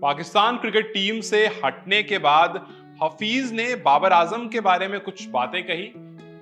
Pakistan cricket team से हटने के बाद हफीज ने बाबर आजम के बारे में कुछ बातें कही।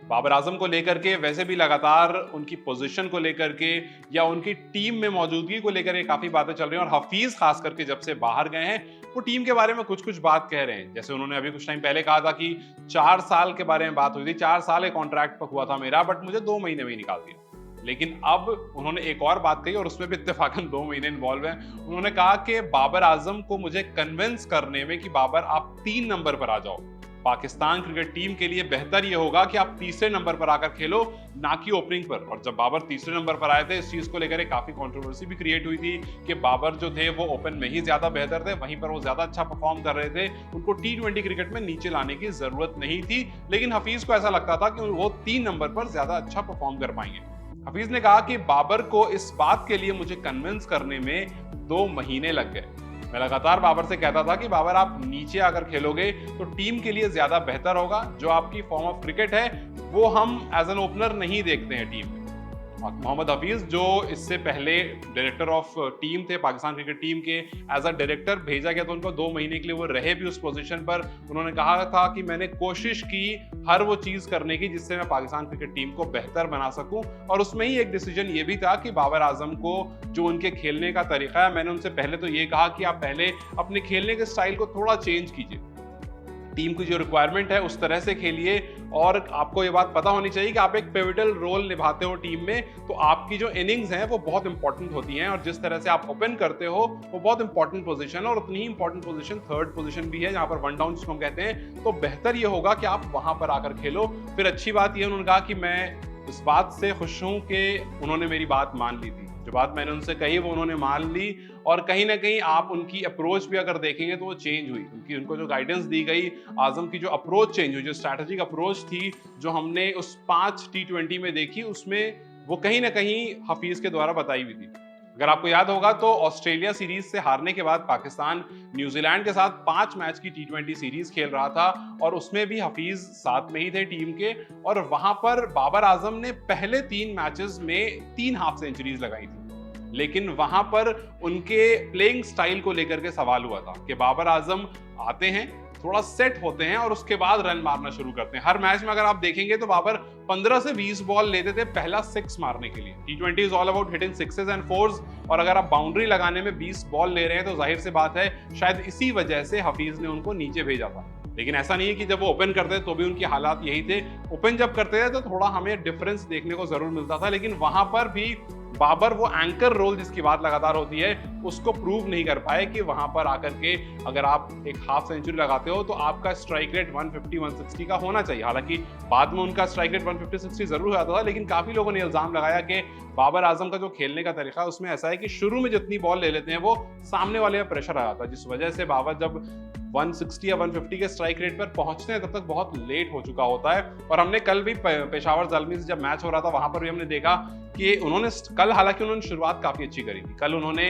बाबर आजम को लेकर के वैसे भी लगातार उनकी पोजीशन को लेकर के या उनकी टीम में मौजूदगी को लेकर के काफी बातें चल रही हैं और हफीज खास करके जब से बाहर गए हैं वो टीम के बारे में कुछ कुछ बात कह रहे हैं। जैसे उन्होंने अभी कुछ टाइम पहले कहा था कि 4 साल के बारे में बात हुई थी, 4 साल एक कॉन्ट्रैक्ट पर हुआ था मेरा, बट मुझे 2 महीने में ही निकाल दिया। लेकिन अब उन्होंने एक और बात कही और उसमें भी इत्तेफाकन 2 महीने इन्वॉल्व हैं। उन्होंने कहा कि बाबर आजम को मुझे कन्विंस करने में कि बाबर आप 3 नंबर पर आ जाओ, पाकिस्तान क्रिकेट टीम के लिए बेहतर ये होगा कि आप तीसरे नंबर पर आकर खेलो, ना कि ओपनिंग पर। और जब बाबर तीसरे नंबर पर आए थे, इस चीज को लेकर काफी कंट्रोवर्सी भी क्रिएट हुई थी कि बाबर जो थे वो ओपन में ही ज्यादा बेहतर थे, वहीं पर वो ज्यादा अच्छा परफॉर्म कर रहे थे, उनको T20 क्रिकेट में नीचे लाने की जरूरत नहीं थी। लेकिन हफीज को ऐसा लगता था कि वो 3 नंबर पर ज्यादा अच्छा परफॉर्म कर पाएंगे। हफीज ने कहा कि बाबर को इस बात के लिए मुझे कन्विंस करने में 2 महीने लग गए। मैं लगातार बाबर से कहता था कि बाबर आप नीचे आकर खेलोगे तो टीम के लिए ज्यादा बेहतर होगा। जो आपकी फॉर्म ऑफ क्रिकेट है वो हम एज एन ओपनर नहीं देखते हैं टीम में। मोहम्मद हफीज जो इससे पहले डायरेक्टर ऑफ टीम थे पाकिस्तान क्रिकेट टीम के, एज अ डायरेक्टर भेजा गया तो उनको 2 महीने के लिए वो रहे भी उस पोजीशन पर। उन्होंने कहा था कि मैंने कोशिश की हर वो चीज करने की जिससे मैं पाकिस्तान क्रिकेट टीम को बेहतर बना सकूं, और उसमें ही एक डिसीजन ये भी था कि बाबर आजम को जो उनके खेलने का तरीका है, मैंने उनसे पहले तो ये कहा कि आप पहले अपने खेलने के स्टाइल को थोड़ा चेंज कीजिए, टीम की जो रिक्वायरमेंट है उस तरह से खेलिए। और आपको ये बात पता होनी चाहिए कि आप एक पिवटल रोल निभाते हो टीम में, तो आपकी जो इनिंग्स हैं वो बहुत इंपॉर्टेंट होती हैं, और जिस तरह से आप ओपन करते हो वो बहुत इंपॉर्टेंट पोजीशन है, और उतनी ही इंपॉर्टेंट पोजीशन थर्ड पोजीशन भी है जहां पर 1 डाउन जिसको हम कहते हैं। तो बेहतर ये होगा कि आप वहां पर आकर खेलो। फिर अच्छी बात ये उन्होंने कहा कि मैं इस बात से खुश हूं कि उन्होंने मेरी बात मान ली थी, जो बात मैंने उनसे कही वो उन्होंने मान ली। और कहीं ना कहीं आप उनकी अप्रोच भी अगर देखेंगे तो वो चेंज हुई, उनको जो गाइडेंस दी गई, आजम की जो अप्रोच चेंज हुई, जो स्ट्रैटेजिक अप्रोच थी जो हमने उस 5 T20 में देखी, उसमें वो कहीं ना कहीं हफीज के द्वारा बताई हुई थी। अगर आपको याद होगा तो ऑस्ट्रेलिया सीरीज से हारने के बाद पाकिस्तान न्यूजीलैंड के साथ 5 मैच की T20 सीरीज खेल रहा था, और उसमें भी हफीज साथ में ही थे टीम के। और वहां पर बाबर आजम ने पहले 3 मैचेस में 3 हाफ सेंचुरीज लगाई थी, लेकिन वहां पर उनके प्लेइंग स्टाइल को लेकर के सवाल हुआ था कि बाबर आजम आते हैं, थोड़ा सेट होते हैं और उसके बाद रन मारना शुरू करते हैं। हर मैच में अगर आप देखेंगे तो बाबर 15 से 20 बॉल लेते थे पहला 6 मारने के लिए। T20 is all about hitting 6s and 4s, और अगर आप बाउंड्री लगाने में 20 बॉल ले रहे हैं तो जाहिर सी बात है शायद इसी वजह से हफीज ने उनको नीचे भेजा था। लेकिन ऐसा नहीं है कि जब वो ओपन करते तो भी उनके हालात यही थे। ओपन जब करते थे तो थोड़ा हमें डिफरेंस देखने को जरूर मिलता था, लेकिन वहां पर भी बाबर वो एंकर रोल जिसकी बात लगातार होती है उसको प्रूव नहीं कर पाए कि वहां पर आकर के अगर आप एक हाफ सेंचुरी लगाते हो तो आपका स्ट्राइक रेट 150-160 का होना चाहिए। हालांकि बाद में उनका स्ट्राइक रेट 150-160 जरूर हो जाता था, लेकिन काफी लोगों ने इल्जाम लगाया कि बाबर आजम का जो खेलने का तरीका है उसमें ऐसा है कि शुरू में जितनी बॉल ले लेते हैं वो सामने वाले में प्रेशर आ जाता है, जिस वजह से बाबर जब 160 या 150 के स्ट्राइक रेट पर पहुंचते हैं तब तक बहुत लेट हो चुका होता है। और हमने कल भी पेशावर ज़ल्मी से जब मैच हो रहा था वहां पर भी हमने देखा कि हालांकि उन्होंने शुरुआत काफी अच्छी करी थी। कल उन्होंने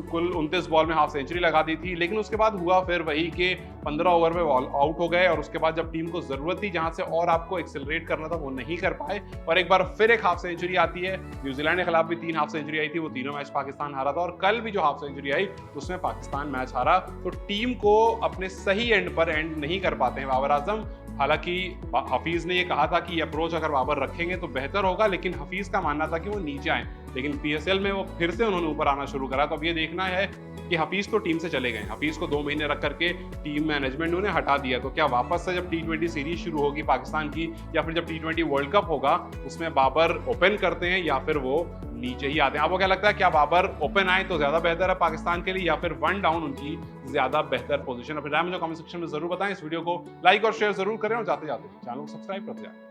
कुल 29 बॉल में हाफ सेंचुरी लगा दी थी, लेकिन उसके बाद हुआ फिर वही कि 15 ओवर में आउट हो गए, और उसके बाद जब टीम को जरूरत थी जहां से और आपको एक्सेलरेट करना था वो नहीं कर पाए, और एक बार फिर एक हाफ सेंचुरी आती है। न्यूजीलैंड के खिलाफ भी 3 हाफ सेंचुरी आई थी, वो तीनों मैच पाकिस्तान हारा था, और कल भी जो हाफ सेंचुरी आई उसमें पाकिस्तान मैच हारा। तो टीम को अपने सही एंड पर एंड नहीं कर पाते हैं बाबर आजम। हालांकि हफीज ने ये कहा था कि अप्रोच अगर बाबर रखेंगे तो बेहतर होगा, लेकिन हफीज का मानना था कि वो नीचे आए, लेकिन PSL में वो फिर से उन्होंने ऊपर आना शुरू करा। तो अब ये देखना है कि हफीज तो टीम से चले गए, हफीज को 2 महीने रख करके टीम मैनेजमेंट ने उन्हें हटा दिया, तो क्या वापस से जब T20 सीरीज शुरू होगी पाकिस्तान की, या फिर जब T20 वर्ल्ड कप होगा उसमें बाबर ओपन करते हैं या फिर वो नीचे ही आते हैं? आपको क्या लगता है, क्या बाबर ओपन आए तो ज्यादा बेहतर है पाकिस्तान के लिए, या फिर 1 डाउन उनकी ज्यादा बेहतर पोजीशन? अपने राय मुझे कमेंट सेक्शन में जरूर बताएं। इस वीडियो को लाइक और शेयर जरूर करें, और जाते जाते चैनल को सब्सक्राइब करते जाएं।